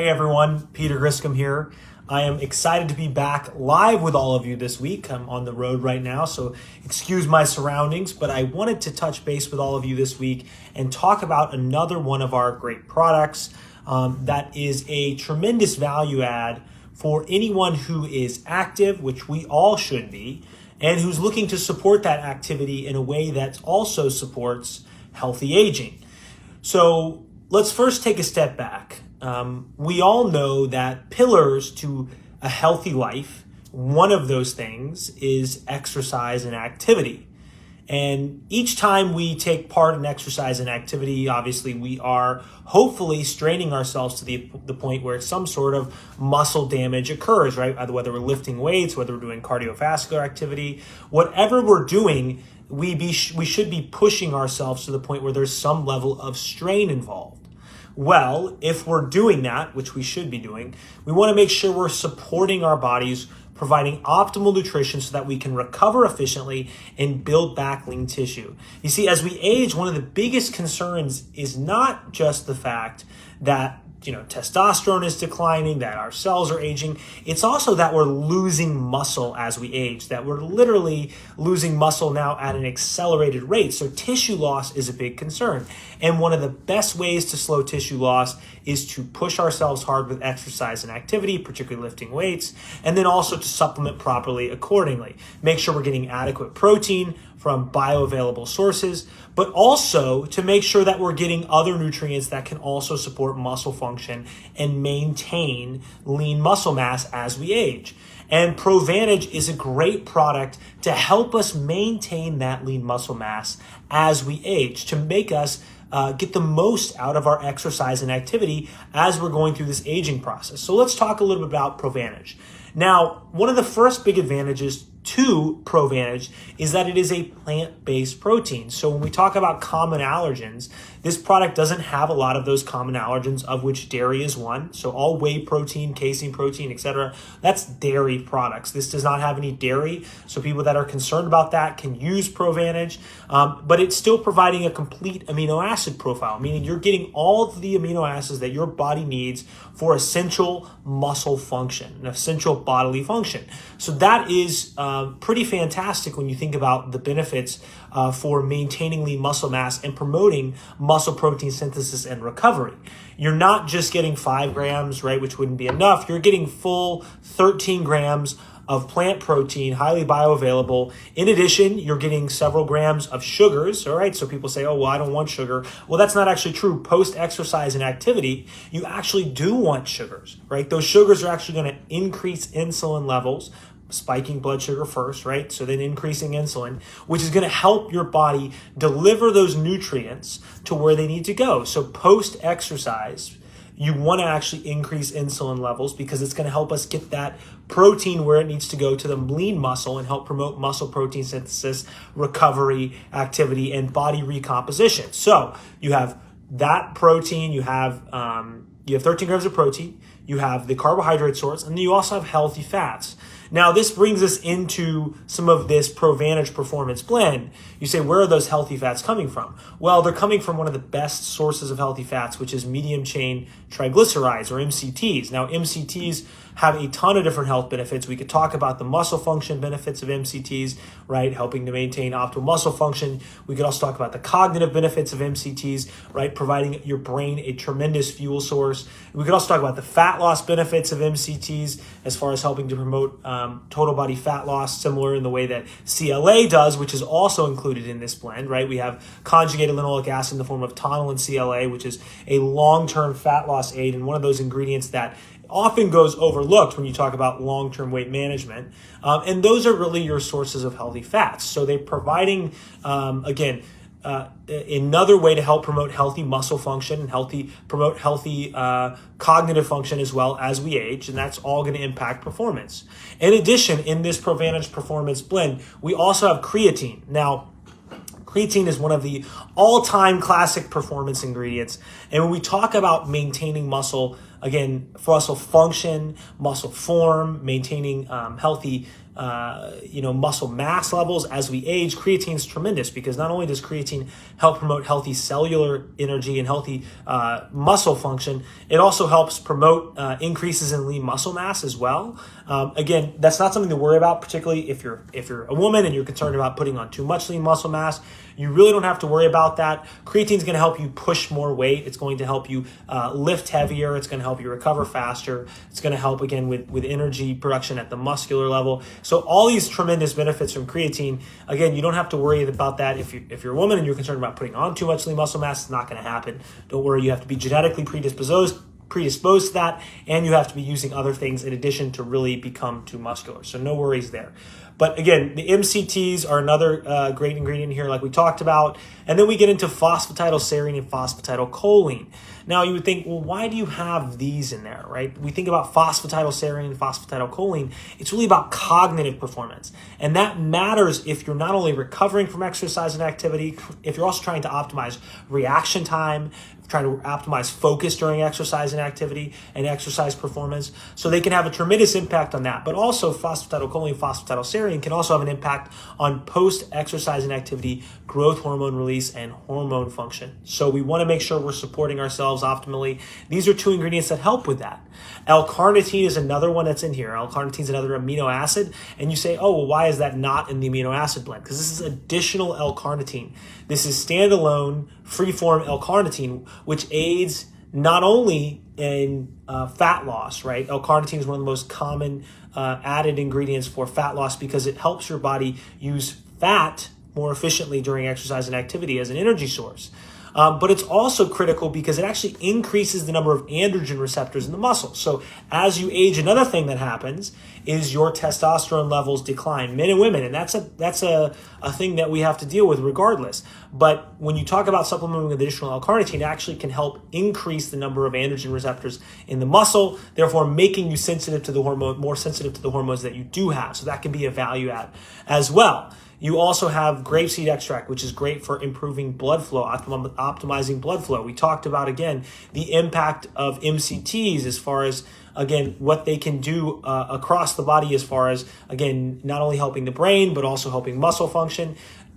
Hey everyone, Peter Griscom here. I am excited to be back live with all of you this week. I'm on the road right now, so excuse my surroundings, but I wanted to touch base with all of you this week and talk about another one of our great products that is a tremendous value add for anyone who is active, which we all should be, and who's looking to support that activity in a way that also supports healthy aging. So let's first take a step back. We all know that pillars to a healthy life, one of those things is exercise and activity. And each time we take part in exercise and activity, obviously we are hopefully straining ourselves to the point where some sort of muscle damage occurs, right? Whether we're lifting weights, whether we're doing cardiovascular activity, whatever we're doing, we should be pushing ourselves to the point where there's some level of strain involved. Well, if we're doing that, which we should be doing, we want to make sure we're supporting our bodies, providing optimal nutrition so that we can recover efficiently and build back lean tissue. You see, as we age, one of the biggest concerns is not just the fact that testosterone is declining, that our cells are aging. It's also that we're losing muscle as we age, that we're literally losing muscle now at an accelerated rate. So tissue loss is a big concern. And one of the best ways to slow tissue loss is to push ourselves hard with exercise and activity, particularly lifting weights, and then also to supplement properly accordingly. Make sure we're getting adequate protein from bioavailable sources, but also to make sure that we're getting other nutrients that can also support muscle function and maintain lean muscle mass as we age. And ProVantage is a great product to help us maintain that lean muscle mass as we age, to make us get the most out of our exercise and activity as we're going through this aging process. So let's talk a little bit about ProVantage. Now, one of the first big advantages to ProVantage is that it is a plant-based protein. So when we talk about common allergens, this product doesn't have a lot of those common allergens, of which dairy is one. So all whey protein, casein protein, etc., that's dairy products. This does not have any dairy. So people that are concerned about that can use ProVantage, but it's still providing a complete amino acid profile, meaning you're getting all of the amino acids that your body needs for essential muscle function, an essential bodily function. So that is pretty fantastic when you think about the benefits for maintaining lean muscle mass and promoting muscle protein synthesis and recovery. You're not just getting 5 grams, right, which wouldn't be enough. You're getting full 13 grams of plant protein, highly bioavailable. In addition, you're getting several grams of sugars, all right? So people say, oh, well, I don't want sugar. Well, that's not actually true. Post-exercise and activity, you actually do want sugars, right? Those sugars are actually going to increase insulin levels, spiking blood sugar first, right? So then increasing insulin, which is going to help your body deliver those nutrients to where they need to go. So post-exercise, you want to actually increase insulin levels because it's going to help us get that protein where it needs to go to the lean muscle and help promote muscle protein synthesis, recovery, activity, and body recomposition. So you have that protein, you have 13 grams of protein, you have the carbohydrate source, and then you also have healthy fats. Now, this brings us into some of this ProVantage Performance Blend. You say, where are those healthy fats coming from? Well, they're coming from one of the best sources of healthy fats, which is medium chain triglycerides, or MCTs. Now, MCTs have a ton of different health benefits. We could talk about the muscle function benefits of MCTs, right? Helping to maintain optimal muscle function. We could also talk about the cognitive benefits of MCTs, right? Providing your brain a tremendous fuel source. We could also talk about the fat loss benefits of MCTs as far as helping to promote total body fat loss, similar in the way that CLA does, which is also included in this blend, right? We have conjugated linoleic acid in the form of Tonalin CLA, which is a long-term fat loss aid and one of those ingredients that often goes overlooked when you talk about long-term weight management. And those are really your sources of healthy fats. So they're providing, another way to help promote healthy muscle function and promote healthy cognitive function as well as we age, and that's all going to impact performance. In addition, in this ProVantage Performance Blend, we also have creatine. Now, creatine is one of the all-time classic performance ingredients, and when we talk about maintaining muscle, again, muscle function, muscle form, maintaining healthy muscle mass levels as we age. Creatine is tremendous because not only does creatine help promote healthy cellular energy and healthy muscle function, it also helps promote increases in lean muscle mass as well. Again, that's not something to worry about, particularly if you're a woman and you're concerned about putting on too much lean muscle mass. You really don't have to worry about that. Creatine is going to help you push more weight. It's going to help you lift heavier. It's going to help you recover faster. It's going to help, again, with energy production at the muscular level. So all these tremendous benefits from creatine. Again, you don't have to worry about that. If you're a woman and you're concerned about putting on too much lean muscle mass, it's not going to happen. Don't worry. You have to be genetically predisposed to that, and you have to be using other things in addition to really become too muscular. So no worries there. But again, the MCTs are another great ingredient here, like we talked about. And then we get into phosphatidylserine and phosphatidylcholine. Now, you would think, well, why do you have these in there, right? We think about phosphatidylserine and phosphatidylcholine. It's really about cognitive performance. And that matters if you're not only recovering from exercise and activity, if you're also trying to optimize reaction time, trying to optimize focus during exercise and activity and exercise performance. So they can have a tremendous impact on that. But also phosphatidylcholine, phosphatidylserine can also have an impact on post-exercise and activity growth hormone release and hormone function. So we want to make sure we're supporting ourselves optimally. These are two ingredients that help with that. L-carnitine is another one that's in here. L-carnitine is another amino acid. And you say, oh, well, why is that not in the amino acid blend? Because this is additional L-carnitine. This is standalone, free-form L-carnitine, which aids not only in fat loss, right? L-carnitine is one of the most common added ingredients for fat loss because it helps your body use fat more efficiently during exercise and activity as an energy source. But it's also critical because it actually increases the number of androgen receptors in the muscle. So as you age, another thing that happens is your testosterone levels decline, men and women, and that's a thing that we have to deal with regardless. But when you talk about supplementing with additional L-carnitine, it actually can help increase the number of androgen receptors in the muscle, therefore making you sensitive to the hormone, more sensitive to the hormones that you do have. So that can be a value add as well. You also have grapeseed extract, which is great for improving blood flow, optimizing blood flow. We talked about, again, the impact of MCTs as far as, again, what they can do across the body as far as, again, not only helping the brain, but also helping muscle function.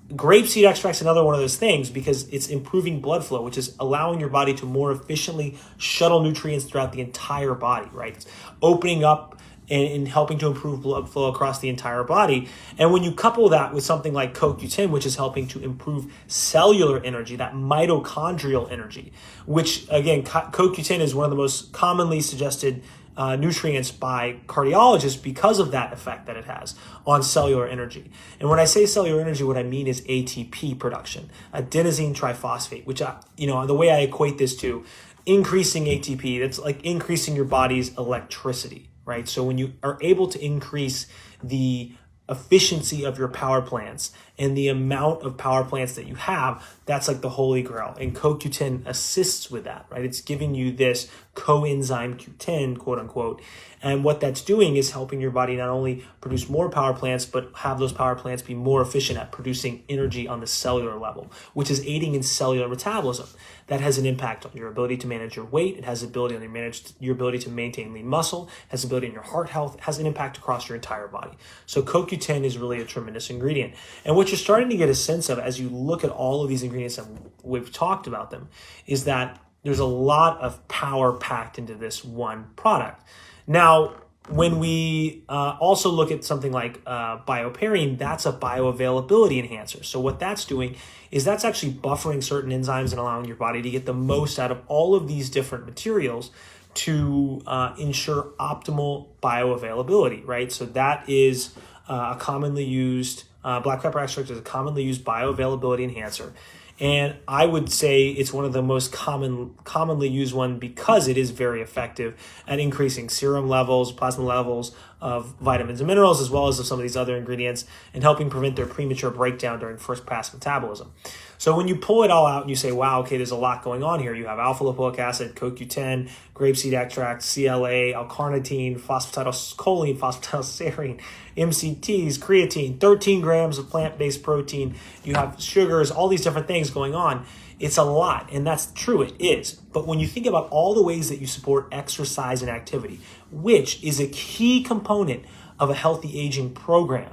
Grapeseed extract is another one of those things because it's improving blood flow, which is allowing your body to more efficiently shuttle nutrients throughout the entire body, right? It's opening up and helping to improve blood flow across the entire body. And when you couple that with something like CoQ10, which is helping to improve cellular energy, that mitochondrial energy, which again, CoQ10 is one of the most commonly suggested nutrients by cardiologists because of that effect that it has on cellular energy. And when I say cellular energy, what I mean is ATP production, adenosine triphosphate, which the way I equate this to increasing ATP, that's like increasing your body's electricity. Right? So when you are able to increase the efficiency of your power plants and the amount of power plants that you have, that's like the holy grail. And CoQ10 assists with that, right? It's giving you this coenzyme Q10, quote unquote. And what that's doing is helping your body not only produce more power plants, but have those power plants be more efficient at producing energy on the cellular level, which is aiding in cellular metabolism. That has an impact on your ability to manage your weight. It has ability on your ability to maintain lean muscle, has ability on your heart health, it has an impact across your entire body. So CoQ10 is really a tremendous ingredient. And what you're starting to get a sense of as you look at all of these ingredients and we've talked about them is that there's a lot of power packed into this one product. Now, when we also look at something like bioperine, that's a bioavailability enhancer. So what that's doing is that's actually buffering certain enzymes and allowing your body to get the most out of all of these different materials to ensure optimal bioavailability, right? So that is a commonly used, black pepper extract is a commonly used bioavailability enhancer. And I would say it's one of the most commonly used one because it is very effective at increasing serum levels, plasma levels of vitamins and minerals, as well as of some of these other ingredients, and helping prevent their premature breakdown during first pass metabolism. So when you pull it all out and you say, wow, okay, there's a lot going on here. You have alpha lipoic acid, CoQ10, grapeseed extract, CLA, L-carnitine, phosphatidylcholine, phosphatidylserine, MCTs, creatine, 13 grams of plant-based protein. You have sugars, all these different things going on. It's a lot, and that's true, it is. But when you think about all the ways that you support exercise and activity, which is a key component of a healthy aging program.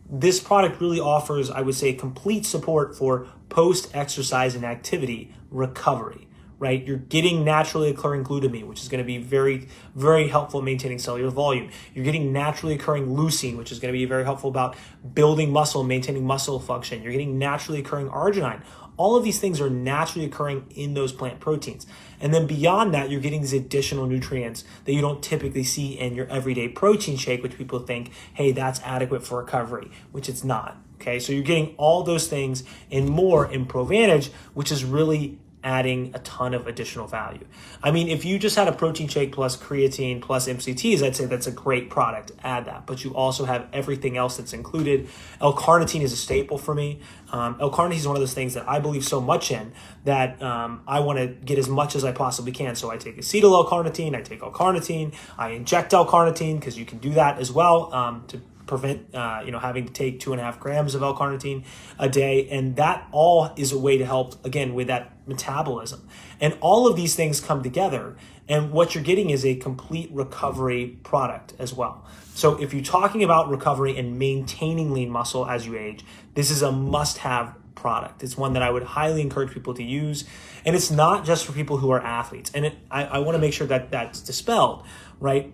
This product really offers, I would say, complete support for post-exercise and activity recovery, right? You're getting naturally occurring glutamine, which is going to be very, very helpful in maintaining cellular volume. You're getting naturally occurring leucine, which is going to be very helpful about building muscle and maintaining muscle function. You're getting naturally occurring arginine. All of these things are naturally occurring in those plant proteins. And then beyond that, you're getting these additional nutrients that you don't typically see in your everyday protein shake, which people think, hey, that's adequate for recovery, which it's not. Okay, so you're getting all those things and more in ProVantage, which is really adding a ton of additional value. I mean, if you just had a protein shake plus creatine plus MCTs, I'd say that's a great product. Add that. But you also have everything else that's included. L-carnitine is a staple for me. L-carnitine is one of those things that I believe so much in that I want to get as much as I possibly can. So I take acetyl L-carnitine, I take L-carnitine, I inject L-carnitine because you can do that as well to prevent having to take 2.5 grams of L-carnitine a day. And that all is a way to help, again, with that metabolism. And all of these things come together. And what you're getting is a complete recovery product as well. So if you're talking about recovery and maintaining lean muscle as you age, this is a must-have product. It's one that I would highly encourage people to use. And it's not just for people who are athletes. And I want to make sure that that's dispelled, right?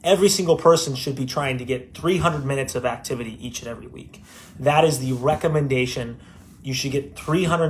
Every single person should be trying to get 300 minutes of activity each and every week. That is the recommendation. You should get 300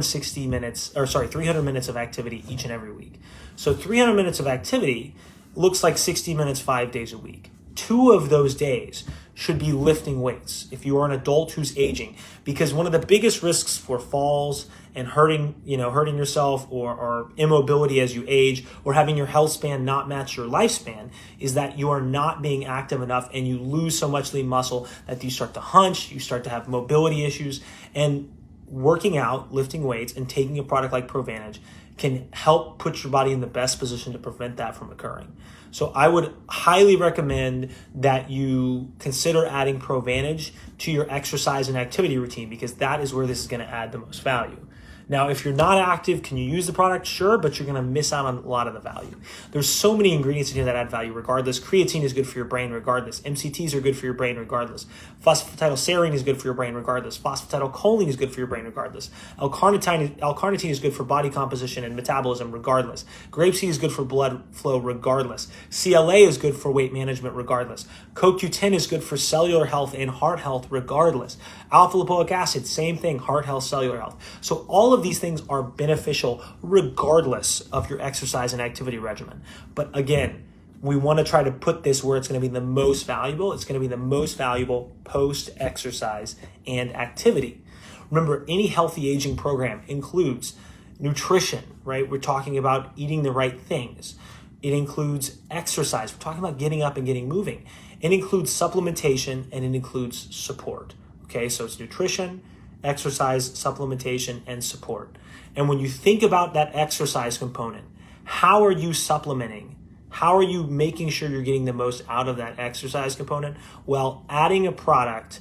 minutes of activity each and every week. So 300 minutes of activity looks like 60 minutes 5 days a week. 2 of those days should be lifting weights if you are an adult who's aging, because one of the biggest risks for falls and hurting yourself or immobility as you age or having your health span not match your lifespan is that you are not being active enough and you lose so much lean muscle that you start to hunch, you start to have mobility issues. And working out, lifting weights, and taking a product like ProVantage can help put your body in the best position to prevent that from occurring. So I would highly recommend that you consider adding ProVantage to your exercise and activity routine, because that is where this is going to add the most value. Now, if you're not active, can you use the product? Sure, but you're going to miss out on a lot of the value. There's so many ingredients in here that add value regardless. Creatine is good for your brain regardless. MCTs are good for your brain regardless. Phosphatidylserine is good for your brain regardless. Phosphatidylcholine is good for your brain regardless. L-carnitine is good for body composition and metabolism regardless. Grapeseed is good for blood flow regardless. CLA is good for weight management regardless. CoQ10 is good for cellular health and heart health regardless. Alpha-lipoic acid, same thing, heart health, cellular health. So all of these things are beneficial regardless of your exercise and activity regimen. But again, we want to try to put this where it's going to be the most valuable. It's going to be the most valuable post-exercise and activity. Remember, any healthy aging program includes nutrition, right? We're talking about eating the right things. It includes exercise. We're talking about getting up and getting moving. It includes supplementation, and it includes support. Okay, so it's nutrition, exercise, supplementation, and support. And when you think about that exercise component, how are you supplementing? How are you making sure you're getting the most out of that exercise component? Well, adding a product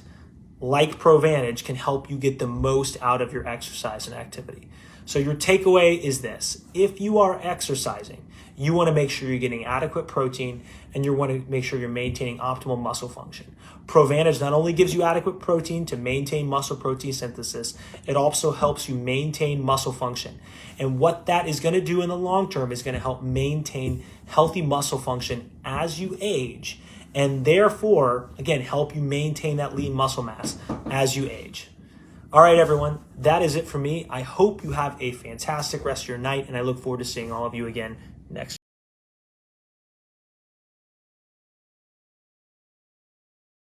like ProVantage can help you get the most out of your exercise and activity. So your takeaway is this: if you are exercising, you want to make sure you're getting adequate protein, and you want to make sure you're maintaining optimal muscle function. ProVantage not only gives you adequate protein to maintain muscle protein synthesis, it also helps you maintain muscle function. And what that is going to do in the long term is going to help maintain healthy muscle function as you age, and therefore, again, help you maintain that lean muscle mass as you age. All right, everyone, that is it for me. I hope you have a fantastic rest of your night, and I look forward to seeing all of you again next week.